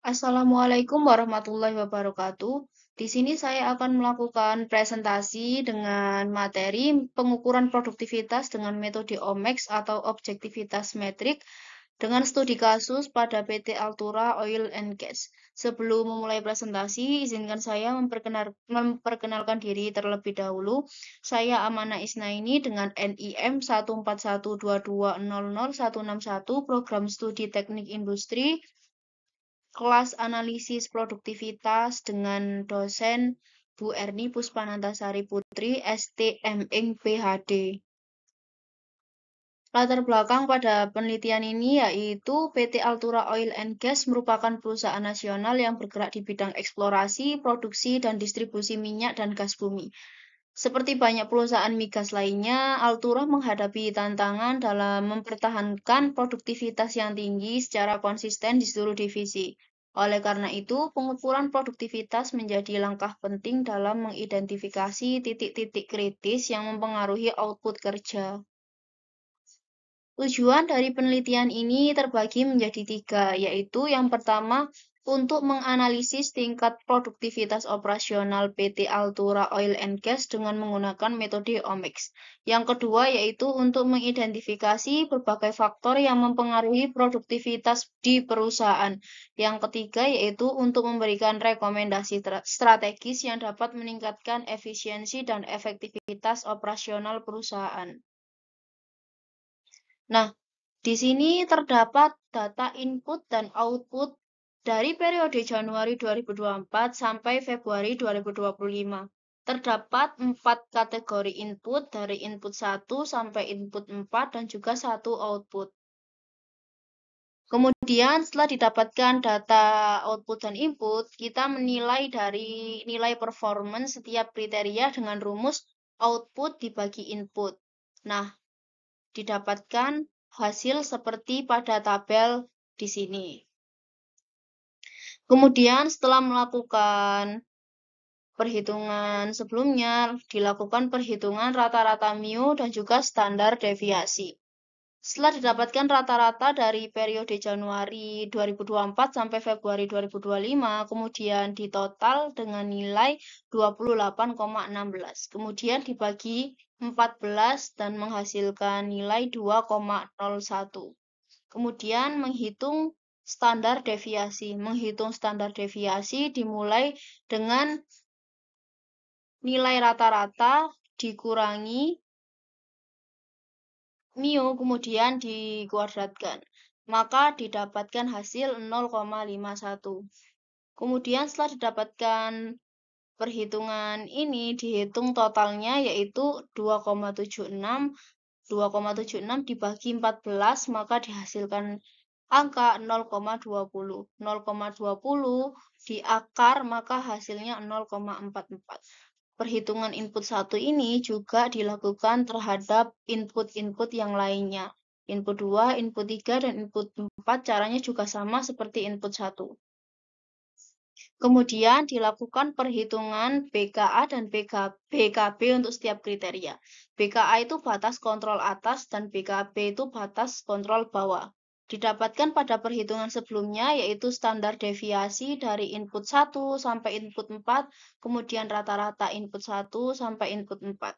Assalamualaikum warahmatullahi wabarakatuh. Di sini saya akan melakukan presentasi dengan materi pengukuran produktivitas dengan metode OMEX atau objektivitas metrik dengan studi kasus pada PT Altura Oil and Gas. Sebelum memulai presentasi, izinkan saya memperkenalkan diri terlebih dahulu. Saya Amana Isnaini dengan NIM 14122000161 Program Studi Teknik Industri kelas analisis produktivitas dengan dosen Bu Erni Puspanantasari Putri, STM Ing PhD. Latar belakang pada penelitian ini yaitu PT Altura Oil and Gas merupakan perusahaan nasional yang bergerak di bidang eksplorasi, produksi, dan distribusi minyak dan gas bumi. Seperti banyak perusahaan migas lainnya, Altura menghadapi tantangan dalam mempertahankan produktivitas yang tinggi secara konsisten di seluruh divisi. Oleh karena itu, pengukuran produktivitas menjadi langkah penting dalam mengidentifikasi titik-titik kritis yang mempengaruhi output kerja. Tujuan dari penelitian ini terbagi menjadi 3, yaitu yang pertama, untuk menganalisis tingkat produktivitas operasional PT Altura Oil and Gas dengan menggunakan metode OMEX. Yang kedua, yaitu untuk mengidentifikasi berbagai faktor yang mempengaruhi produktivitas di perusahaan. Yang ketiga, yaitu untuk memberikan rekomendasi strategis yang dapat meningkatkan efisiensi dan efektivitas operasional perusahaan. Nah, di sini terdapat data input dan output dari periode Januari 2024 sampai Februari 2025. Terdapat 4 kategori input dari input 1 sampai input 4 dan juga 1 output. Kemudian setelah didapatkan data output dan input, kita menilai dari nilai performance setiap kriteria dengan rumus output dibagi input. Nah, didapatkan hasil seperti pada tabel di sini. Kemudian setelah melakukan perhitungan sebelumnya, dilakukan perhitungan rata-rata mu dan juga standar deviasi. Setelah didapatkan rata-rata dari periode Januari 2024 sampai Februari 2025, kemudian ditotal dengan nilai 28,16. Kemudian dibagi 14 dan menghasilkan nilai 2,01. Kemudian menghitung standar deviasi. Menghitung standar deviasi dimulai dengan nilai rata-rata dikurangi mu, kemudian dikuadratkan. Maka didapatkan hasil 0,51. Kemudian setelah didapatkan perhitungan ini, dihitung totalnya yaitu 2,76. 2,76 dibagi 14, maka dihasilkan angka 0,20. 0,20 di akar, maka hasilnya 0,44. Perhitungan input 1 ini juga dilakukan terhadap input-input yang lainnya. Input 2, input 3, dan input 4 caranya juga sama seperti input 1. Kemudian dilakukan perhitungan BKA dan BKB untuk setiap kriteria. BKA itu batas kontrol atas dan BKB itu batas kontrol bawah. Didapatkan pada perhitungan sebelumnya yaitu standar deviasi dari input 1 sampai input 4, kemudian rata-rata input 1 sampai input 4.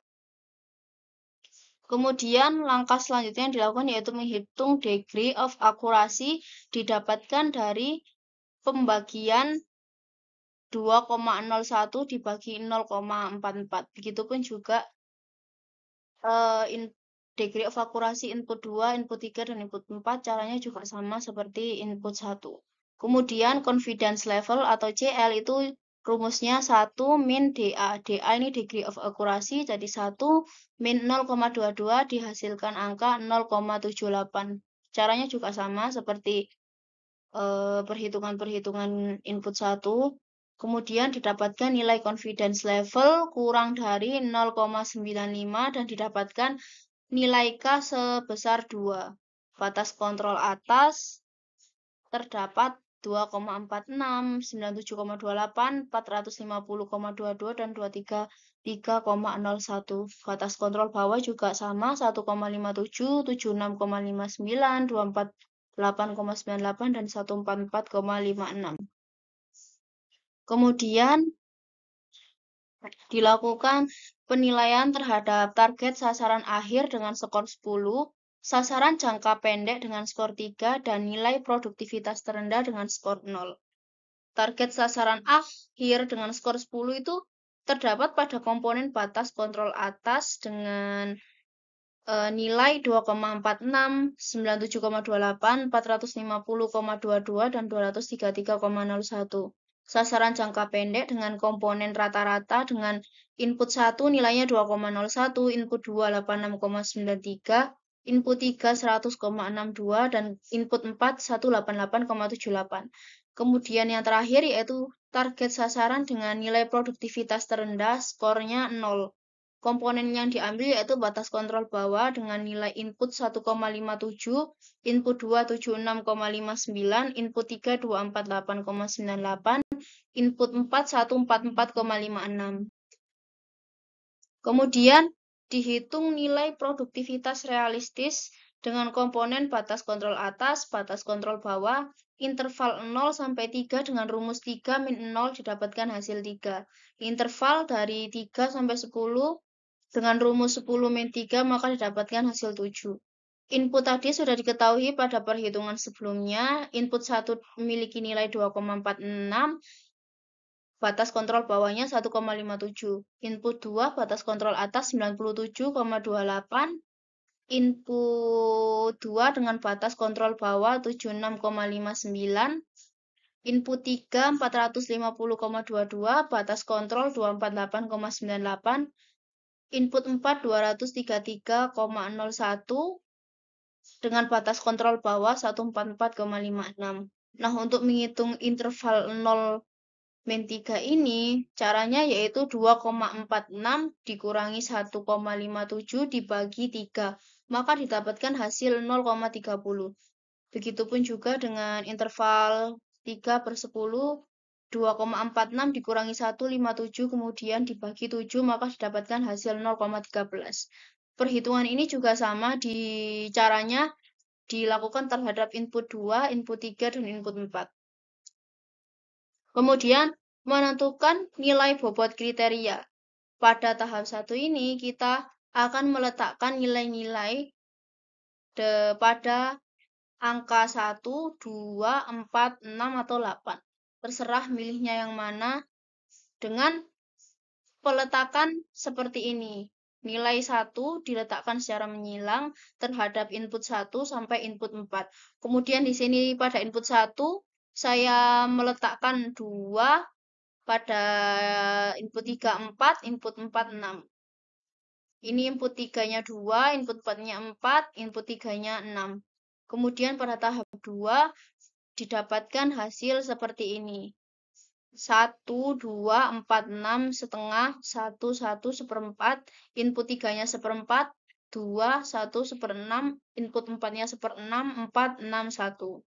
Kemudian langkah selanjutnya yang dilakukan yaitu menghitung degree of accuracy didapatkan dari pembagian 2,01 dibagi 0,44. Begitupun juga degree of accuracy input 2, input 3, dan input 4 caranya juga sama seperti input 1. Kemudian confidence level atau CL itu rumusnya 1 min DA. DA ini degree of accuracy, jadi 1 min 0,22 dihasilkan angka 0,78. Caranya juga sama seperti perhitungan-perhitungan input 1. Kemudian didapatkan nilai confidence level kurang dari 0,95 dan didapatkan nilai K sebesar 2. Batas kontrol atas terdapat 2,46, 97,28, 450,22, dan 233,01. Batas kontrol bawah juga sama, 1,57, 76,59, 248,98, dan 144,56. Kemudian dilakukan penilaian terhadap target sasaran akhir dengan skor 10, sasaran jangka pendek dengan skor 3, dan nilai produktivitas terendah dengan skor 0. Target sasaran akhir dengan skor 10 itu terdapat pada komponen batas kontrol atas dengan nilai 2,46, 97,28, 450,22, dan 233,01. Sasaran jangka pendek dengan komponen rata-rata dengan input 1 nilainya 2,01, input 2 86,93, input 3 100,62, dan input 4 188,78. Kemudian yang terakhir yaitu target sasaran dengan nilai produktivitas terendah, skornya 0. Komponen yang diambil yaitu batas kontrol bawah dengan nilai input 1,57, input 2 76,59, input 3 248,98, input 4 144,56. Kemudian dihitung nilai produktivitas realistis dengan komponen batas kontrol atas, batas kontrol bawah, interval 0 sampai 3 dengan rumus 3 min 0 didapatkan hasil 3. Interval dari 3 sampai 10 dengan rumus 10 min 3 maka didapatkan hasil 7. Input tadi sudah diketahui pada perhitungan sebelumnya. Input 1 memiliki nilai 2,46, batas kontrol bawahnya 1,57. Input 2 batas kontrol atas 97,28. Input 2 dengan batas kontrol bawah 76,59. Input 3 450,22, batas kontrol 248,98. Input 4 233,01 dengan batas kontrol bawah 144,56. Nah, untuk menghitung interval 0 min 3 ini, caranya yaitu 2,46 dikurangi 1,57 dibagi 3, maka didapatkan hasil 0,30. Begitupun juga dengan interval 3/10, 2,46 dikurangi 1,57 kemudian dibagi 7 maka didapatkan hasil 0,13. Perhitungan ini juga sama, caranya dilakukan terhadap input 2, input 3, dan input 4. Kemudian menentukan nilai bobot kriteria. Pada tahap 1 ini kita akan meletakkan nilai-nilai pada angka 1, 2, 4, 6, atau 8. Terserah milihnya yang mana dengan peletakan seperti ini. Nilai 1 diletakkan secara menyilang terhadap input 1 sampai input 4. Kemudian di sini pada input 1 saya meletakkan 2, pada input 3 4, input 4 6. Ini input 3-nya 2, input 4-nya 4, input 3-nya 6. Kemudian pada tahap 2 didapatkan hasil seperti ini. 1, 2, 4, 6, setengah, 1, 1, seperempat, input 3-nya seperempat, 2, 1, seperenam, input 4-nya seperenam, 4, 6, 1.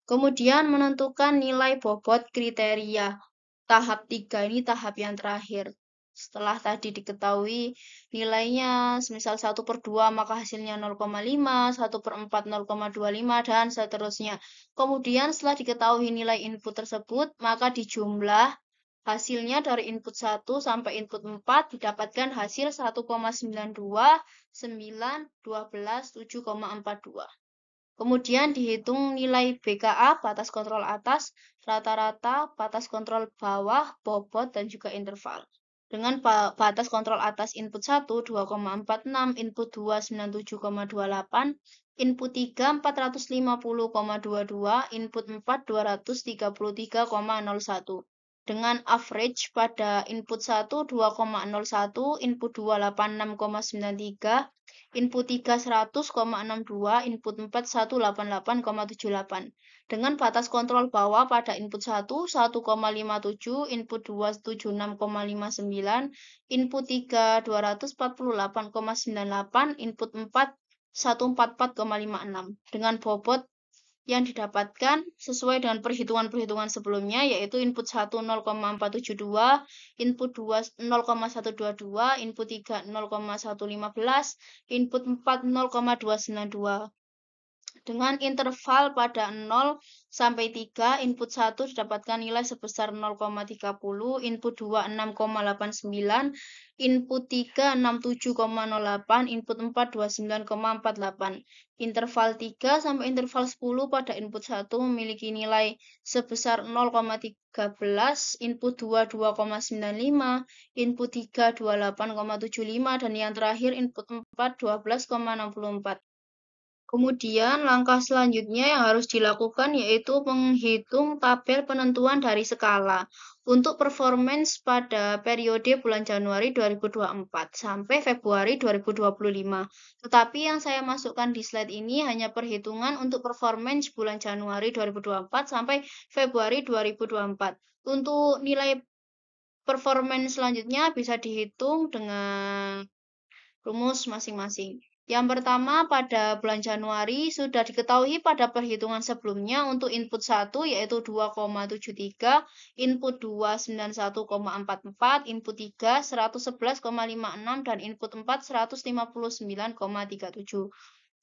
Kemudian menentukan nilai bobot kriteria. Tahap 3 ini tahap yang terakhir. Setelah tadi diketahui nilainya, semisal 1/2 maka hasilnya 0,5, 1/4 0,25, dan seterusnya. Kemudian setelah diketahui nilai input tersebut, maka dijumlah hasilnya dari input 1 sampai input 4 didapatkan hasil 1,92, 9, 12, 7,42. Kemudian dihitung nilai BKA, batas kontrol atas, rata-rata, batas kontrol bawah, bobot, dan juga interval. Dengan batas kontrol atas input 1 2,46, input 2 97,28, input 3 450,22, input 4 233,01. Dengan average pada input 1 2,01, input 2 86,93, input 3 100,62, input 4 188,78. Dengan batas kontrol bawah pada input 1 1,57, input 2 76,59, input 3 248,98, input 4 144,56. Dengan bobot yang didapatkan sesuai dengan perhitungan-perhitungan sebelumnya, yaitu input 1 0,472, input 2 0,122, input 3 0,115, input 4 0,292. Dengan interval pada 0 sampai 3, input 1 didapatkan nilai sebesar 0,30, input 2 6,89, input 3 67,08, input 4 29,48. Interval 3 sampai interval 10 pada input 1 memiliki nilai sebesar 0,13, input 2 2,95, input 3 28,75, dan yang terakhir input 4 12,64. Kemudian langkah selanjutnya yang harus dilakukan yaitu menghitung tabel penentuan dari skala untuk performance pada periode bulan Januari 2024 sampai Februari 2025. Tetapi yang saya masukkan di slide ini hanya perhitungan untuk performance bulan Januari 2024 sampai Februari 2024. Untuk nilai performance selanjutnya bisa dihitung dengan rumus masing-masing. Yang pertama, pada bulan Januari sudah diketahui pada perhitungan sebelumnya untuk input 1 yaitu 2,73, input 2 91,44, input 3 111,56, dan input 4 159,37.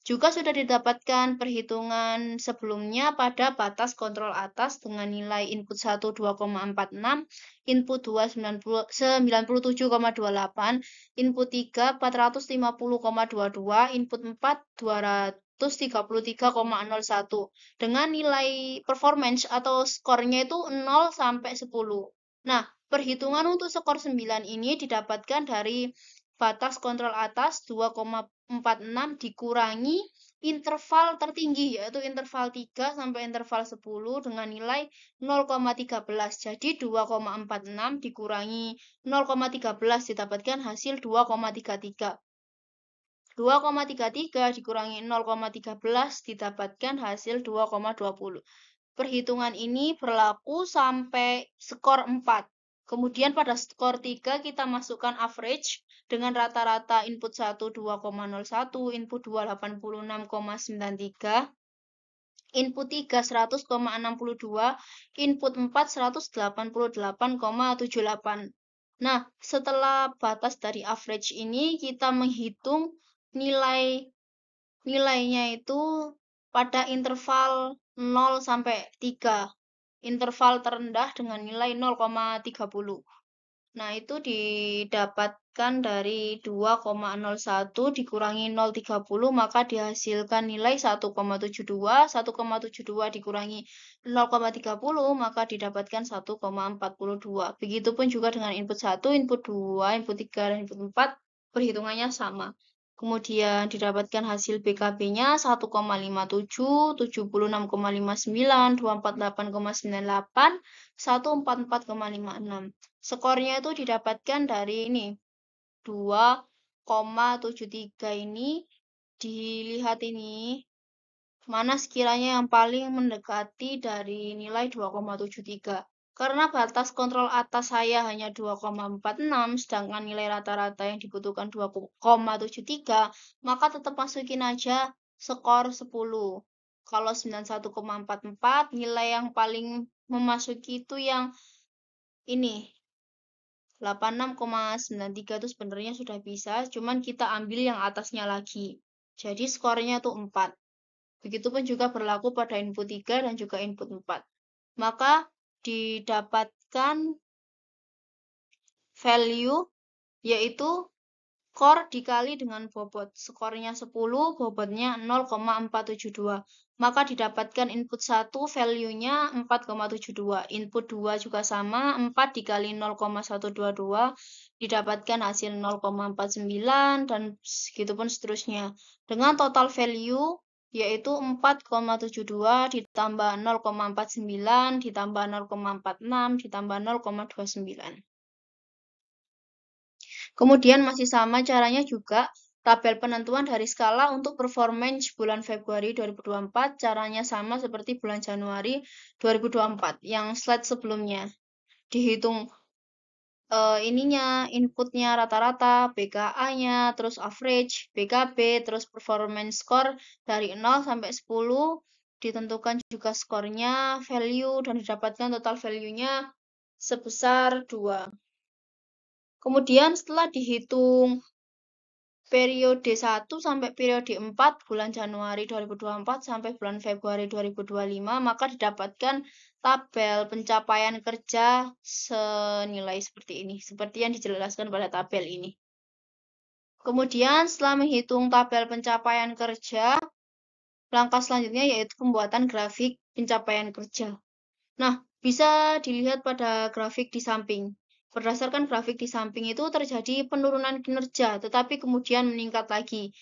Juga sudah didapatkan perhitungan sebelumnya pada batas kontrol atas dengan nilai input 1 2,46, input 2 97,28, input 3 450,22, input 4 233,01 dengan nilai performance atau skornya itu 0 sampai 10. Nah, perhitungan untuk skor 9 ini didapatkan dari batas kontrol atas 2,46 dikurangi interval tertinggi yaitu interval 3 sampai interval 10 dengan nilai 0,13. Jadi 2,46 dikurangi 0,13 didapatkan hasil 2,33. 2,33 dikurangi 0,13 didapatkan hasil 2,20. Perhitungan ini berlaku sampai skor 4. Kemudian pada skor 3 kita masukkan average dengan rata-rata input 1 2,01, input 2 86,93, input 3 100,62, input 4 188,78. Nah, setelah batas dari average ini kita menghitung nilainya itu pada interval 0 sampai 3. Interval terendah dengan nilai 0,30. Nah, itu didapatkan dari 2,01 dikurangi 0,30, maka dihasilkan nilai 1,72. 1,72 dikurangi 0,30, maka didapatkan 1,42. Begitupun juga dengan input 1, input 2, input 3, dan input 4, perhitungannya sama. Kemudian didapatkan hasil BKB-nya 1,57, 76,59, 248,98, 144,56. Skornya itu didapatkan dari ini 2,73 ini. Dilihat ini mana sekiranya yang paling mendekati dari nilai 2,73. Karena batas kontrol atas saya hanya 2,46, sedangkan nilai rata-rata yang dibutuhkan 2,73, maka tetap masukin aja skor 10. Kalau 91,44, nilai yang paling memasuki itu yang ini 86,93 itu sebenarnya sudah bisa, cuman kita ambil yang atasnya lagi. Jadi skornya tuh 4. Begitupun juga berlaku pada input 3 dan juga input 4. Maka didapatkan value yaitu skor dikali dengan bobot. Skornya 10, bobotnya 0,472. Maka didapatkan input 1 value-nya 4,72. Input 2 juga sama, 4 dikali 0,122 didapatkan hasil 0,49 dan segitupun seterusnya. Dengan total value yaitu 4,72 ditambah 0,49 ditambah 0,46 ditambah 0,29. Kemudian masih sama caranya juga tabel penentuan dari skala untuk performance bulan Februari 2024. Caranya sama seperti bulan Januari 2024 yang slide sebelumnya. Dihitung inputnya rata-rata, BKA-nya, terus average, BKB, terus performance score dari 0 sampai 10, ditentukan juga skornya, value, dan didapatkan total value-nya sebesar 2. Kemudian setelah dihitung periode 1 sampai periode 4 bulan Januari 2024 sampai bulan Februari 2025, maka didapatkan tabel pencapaian kerja senilai seperti ini, seperti yang dijelaskan pada tabel ini. Kemudian setelah menghitung tabel pencapaian kerja, langkah selanjutnya yaitu pembuatan grafik pencapaian kerja. Nah, bisa dilihat pada grafik di samping. Berdasarkan grafik di samping itu terjadi penurunan kinerja, tetapi kemudian meningkat lagi.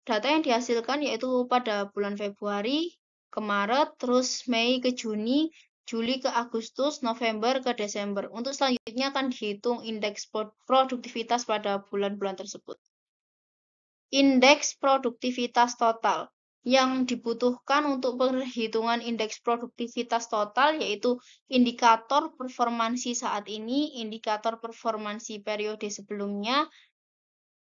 Data yang dihasilkan yaitu pada bulan Februari ke Maret, terus Mei ke Juni, Juli ke Agustus, November ke Desember. Untuk selanjutnya akan dihitung indeks produktivitas pada bulan-bulan tersebut. Indeks produktivitas total. Yang dibutuhkan untuk perhitungan indeks produktivitas total yaitu indikator performansi saat ini, indikator performansi periode sebelumnya,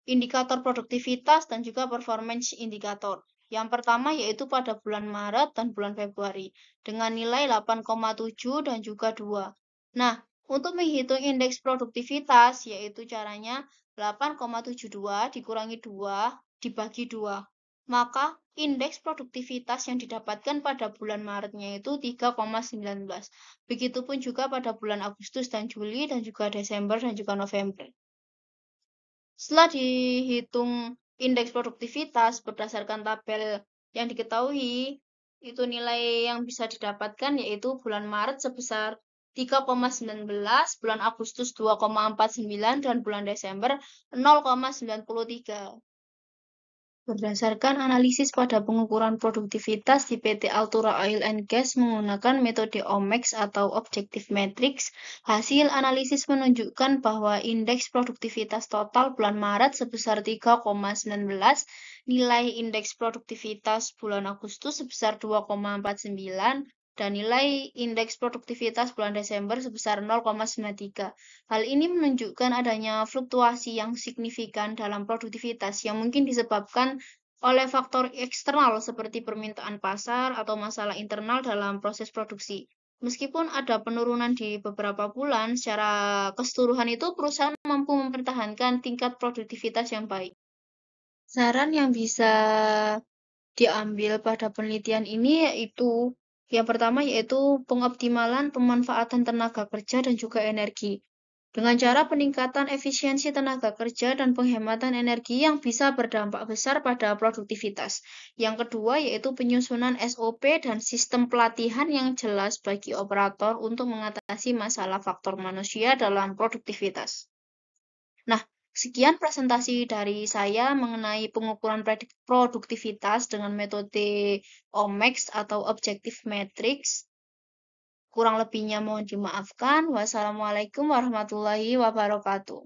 indikator produktivitas, dan juga performance indikator. Yang pertama yaitu pada bulan Maret dan bulan Februari dengan nilai 8,7 dan juga 2. Nah, untuk menghitung indeks produktivitas yaitu caranya 8,72 dikurangi 2 dibagi 2. Maka indeks produktivitas yang didapatkan pada bulan Maretnya itu 3,19. Begitupun juga pada bulan Agustus dan Juli dan juga Desember dan juga November. Setelah dihitung indeks produktivitas berdasarkan tabel yang diketahui, itu nilai yang bisa didapatkan yaitu bulan Maret sebesar 3,19, bulan Agustus 2,49, dan bulan Desember 0,93. Berdasarkan analisis pada pengukuran produktivitas di PT Altura Oil and Gas menggunakan metode OMEX atau Objective Matrix, hasil analisis menunjukkan bahwa indeks produktivitas total bulan Maret sebesar 3,19, nilai indeks produktivitas bulan Agustus sebesar 2,49, dan nilai indeks produktivitas bulan Desember sebesar 0,93. Hal ini menunjukkan adanya fluktuasi yang signifikan dalam produktivitas yang mungkin disebabkan oleh faktor eksternal seperti permintaan pasar atau masalah internal dalam proses produksi. Meskipun ada penurunan di beberapa bulan, secara keseluruhan itu perusahaan mampu mempertahankan tingkat produktivitas yang baik. Saran yang bisa diambil pada penelitian ini yaitu yang pertama yaitu pengoptimalan pemanfaatan tenaga kerja dan juga energi. Dengan cara peningkatan efisiensi tenaga kerja dan penghematan energi yang bisa berdampak besar pada produktivitas. Yang kedua yaitu penyusunan SOP dan sistem pelatihan yang jelas bagi operator untuk mengatasi masalah faktor manusia dalam produktivitas. Nah, sekian presentasi dari saya mengenai pengukuran produktivitas dengan metode OMEX atau Objective Matrix. Kurang lebihnya mohon dimaafkan. Wassalamualaikum warahmatullahi wabarakatuh.